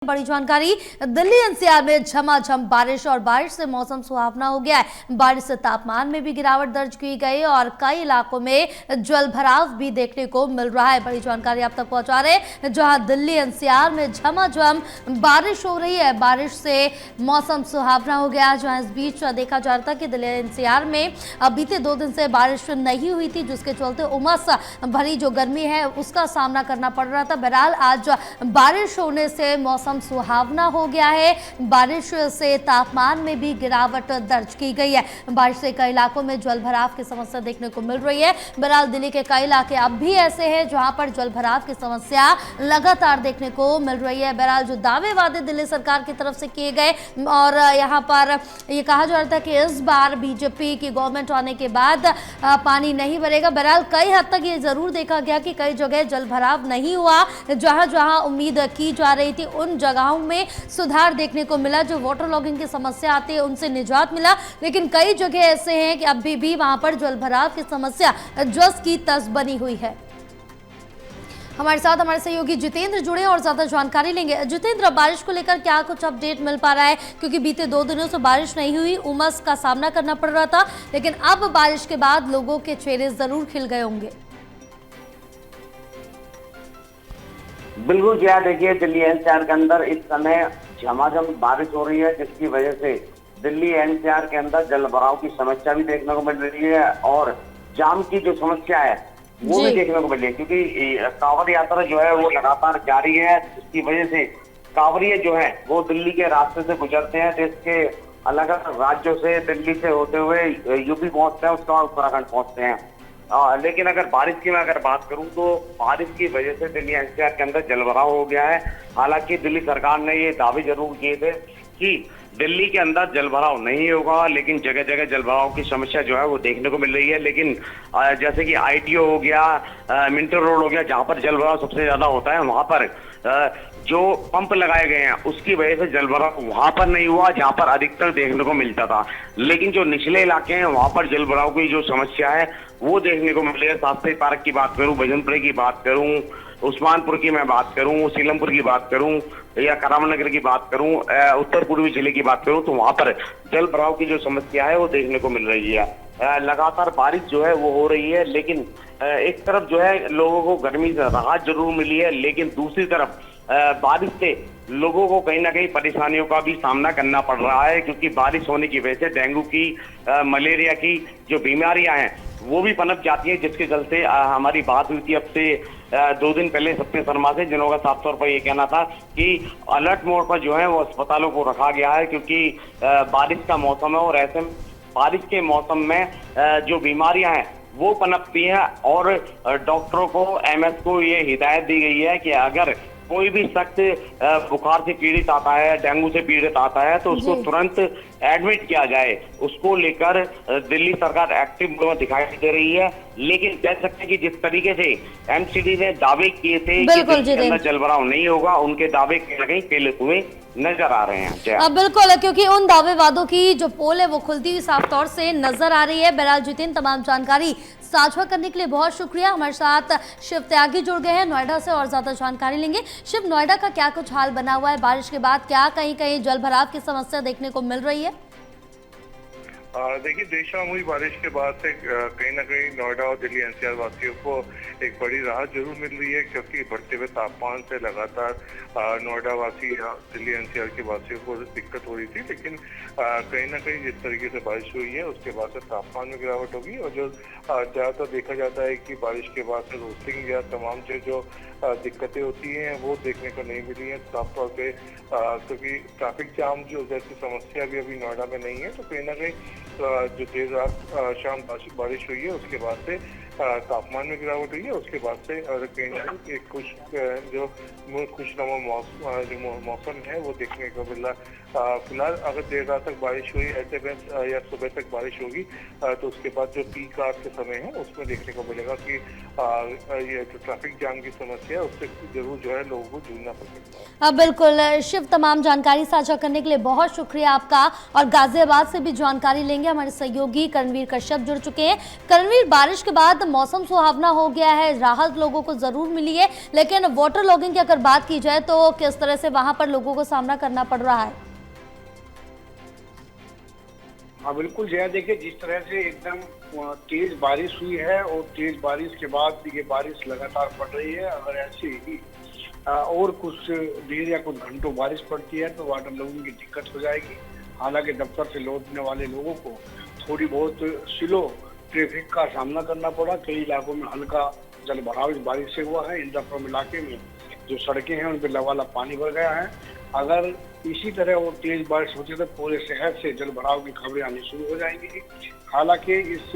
बड़ी जानकारी। दिल्ली एनसीआर में झमाझम बारिश और बारिश से मौसम सुहावना हो गया है। बारिश से तापमान में भी गिरावट दर्ज की गई और कई इलाकों में जल भराव भी देखने को मिल रहा है। बड़ी जानकारी आप तक पहुंचा रहे हैं, जहां दिल्ली एनसीआर में झमाझम बारिश हो रही है। बारिश से मौसम सुहावना हो गया, जहां इस बीच देखा जा रहा था कि दिल्ली एनसीआर में बीते 2 दिन से बारिश नहीं हुई थी, जिसके चलते उमस भरी जो गर्मी है उसका सामना करना पड़ रहा था। बहरहाल आज बारिश होने से मौसम सुहावना हो गया है। बारिश से तापमान में भी गिरावट दर्ज की गई है। बारिश से कई इलाकों में जल भराव की समस्या देखने को मिल रही है। बहरहाल दिल्ली के कई इलाके अब भी ऐसे हैं जहां पर जल भराव की समस्या लगातार देखने को मिल रही है। बहरहाल जो दावे वादे दिल्ली सरकार की तरफ से किए गए और यहां पर यह कहा जा रहा था कि इस बार बीजेपी की गवर्नमेंट आने के बाद पानी नहीं भरेगा। बहरहाल कई हद तक ये जरूर देखा गया कि कई जगह जल भराव नहीं हुआ। जहां जहां उम्मीद की जा रही थी उन जगहों में सुधार देखने को मिला। जो वाटर लॉगिंग की समस्या आती है उनसे निजात मिला, लेकिन कई जगह ऐसे हैं कि अभी भी वहां पर जल भराव की समस्या जस की तस बनी हुई है। हमारे साथ हमारे सहयोगी जितेंद्र जुड़े और ज्यादा जानकारी लेंगे। जितेंद्र, बारिश को लेकर क्या कुछ अपडेट मिल पा रहा है? क्योंकि बीते 2 दिनों से बारिश नहीं हुई, उमस का सामना करना पड़ रहा था, लेकिन अब बारिश के बाद लोगों के चेहरे जरूर खिल गए होंगे। बिल्कुल जी, देखिए दिल्ली एनसीआर के अंदर इस समय झमाझम बारिश हो रही है, जिसकी वजह से दिल्ली एनसीआर के अंदर जल भराव की समस्या भी देखने को मिल रही है और जाम की जो समस्या है वो भी देखने को मिल रही है, क्योंकि कांवड़ यात्रा जो है वो लगातार जारी है, जिसकी वजह से कांवड़िये जो है वो दिल्ली के रास्ते से गुजरते हैं। देश के अलग अलग राज्यों से दिल्ली से होते हुए यूपी पहुंचते हैं, उसके बाद उत्तराखंड पहुंचते हैं। लेकिन अगर बारिश की मैं बात करूं तो बारिश की वजह से दिल्ली एनसीआर के अंदर जलभराव हो गया है। हालांकि दिल्ली सरकार ने ये दावे जरूर किए थे कि दिल्ली के अंदर जलभराव नहीं होगा, लेकिन जगह जगह जलभराव की समस्या जो है वो देखने को मिल रही है। लेकिन जैसे कि आईटीओ हो गया, मिंटो रोड हो गया, जहां पर जलभराव सबसे ज्यादा होता है, वहां पर जो पंप लगाए गए हैं उसकी वजह से जलभराव वहां पर नहीं हुआ जहां पर अधिकतर देखने को मिलता था। लेकिन जो निचले इलाके हैं वहां पर जलभराव की जो समस्या है वो देखने को मिल रही है। शास्त्री पार्क की बात करूं, भजनपुरे की बात करूं, उस्मानपुर की मैं बात करूं, सीलमपुर की बात करूं या करामनगर की बात करूं, उत्तर पूर्वी जिले की बात करूं, तो वहां पर जल भराव की जो समस्या है वो देखने को मिल रही है। लगातार बारिश जो है वो हो रही है, लेकिन एक तरफ जो है लोगों को गर्मी से राहत जरूर मिली है, लेकिन दूसरी तरफ बारिश से लोगों को कहीं ना कहीं परेशानियों का भी सामना करना पड़ रहा है, क्योंकि बारिश होने की वजह से डेंगू की, मलेरिया की जो बीमारियां हैं वो भी पनप जाती हैं, जिसके चलते हमारी बात हुई थी अब से 2 दिन पहले सत्य शर्मा से, जिन्होंने साफ तौर पर ये कहना था कि अलर्ट मोड पर जो है वो अस्पतालों को रखा गया है, क्योंकि बारिश का मौसम है और ऐसे बारिश के मौसम में जो बीमारियां हैं वो पनपती हैं। और डॉक्टरों को, एमएस को ये हिदायत दी गई है कि अगर कोई भी शख्स बुखार से पीड़ित आता है, डेंगू से पीड़ित आता है, तो उसको तुरंत एडमिट किया जाए। उसको लेकर दिल्ली सरकार एक्टिव में दिखाई दे रही है, लेकिन कह सकते हैं कि जिस तरीके से एमसीडी ने दावे किए थे कि दिल्ली के अंदर जलभराव नहीं होगा, उनके दावे कहीं ना कहीं फेल हुए नजर आ रहे हैं। बिल्कुल, क्योंकि उन दावे वादों की जो पोल है वो खुलती हुई साफ तौर से नजर आ रही है। बहरहाल जितेंद्र, तमाम जानकारी साझा करने के लिए बहुत शुक्रिया। हमारे साथ शिव त्यागी जुड़ गए हैं नोएडा से और ज्यादा जानकारी लेंगे। शिव, नोएडा का क्या कुछ हाल बना हुआ है बारिश के बाद? क्या कहीं कहीं जल भराव की समस्या देखने को मिल रही है? देखिए, बेशुमार बारिश के बाद से कहीं ना कहीं नोएडा और दिल्ली एनसीआर वासियों को एक बड़ी राहत जरूर मिल रही है, क्योंकि बढ़ते हुए तापमान से लगातार नोएडा वासी या दिल्ली एनसीआर के वासियों को दिक्कत हो रही थी। लेकिन कहीं ना कहीं जिस तरीके से बारिश हुई है उसके बाद से तापमान में गिरावट होगी, और जो ज्यादातर देखा जाता है कि बारिश के बाद से रोस्टिंग या तमाम जो दिक्कतें होती हैं वो देखने को नहीं मिली है साफ तौर पे, क्योंकि ट्रैफिक जाम जो जैसी समस्या भी अभी नोएडा में नहीं है। तो कहीं ना कहीं जो देर रात शाम बारिश हुई है उसके बाद से तापमान में गिरावट हुई है, उसके बाद से कहीं ना कहीं एक खुशनुमा मौसम है वो देखने को मिल रहा। फिलहाल अगर देर रात तक बारिश हुई ऐसे में या सुबह तक बारिश होगी तो उसके बाद जो पीक रात के समय है उसमें देखने को मिलेगा कि ये जो ट्रैफिक जाम की समस्या है उससे जरूर जो है लोगों को जूझना पड़ सकता है। बिल्कुल शिव, तमाम जानकारी साझा करने के लिए बहुत शुक्रिया आपका। और गाजियाबाद से भी जानकारी लेंगे, हमारे सहयोगी करणवीर कश्यप जुड़ चुके हैं। करणवीर, बारिश के बाद मौसम सुहावना हो गया है, राहत लोगों को जरूर मिली है, लेकिन वाटर लॉगिंग की अगर बात की जाए तो किस तरह से वहां पर लोगों को सामना करना पड़ रहा है? हाँ बिल्कुल जया, देखिए जिस तरह से एकदम तेज बारिश हुई है और तेज बारिश के बाद ये बारिश लगातार पड़ रही है। अगर ऐसे ही और कुछ देर या कुछ घंटों बारिश पड़ती है तो वाटर लॉगिंग की दिक्कत हो जाएगी। हालांकि दफ्तर से लौटने वाले लोगों को थोड़ी बहुत स्लो ट्रैफिक का सामना करना पड़ा। कई इलाकों में हल्का जल भराव इस बारिश से हुआ है। इंद्रापुरम इलाके में जो सड़कें हैं उन पर लबालब पानी भर गया है। अगर इसी तरह वो तेज बारिश होती है तो पूरे शहर से जल भराव की खबरें आनी शुरू हो जाएंगी। हालांकि इस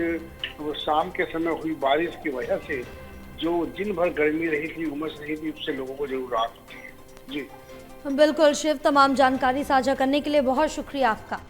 शाम के समय हुई बारिश की वजह से जो दिन भर गर्मी रही थी, उमस रही थी, उससे लोगों को जरूर राहत होती है। जी बिल्कुल शिव, तमाम जानकारी साझा करने के लिए बहुत शुक्रिया आपका।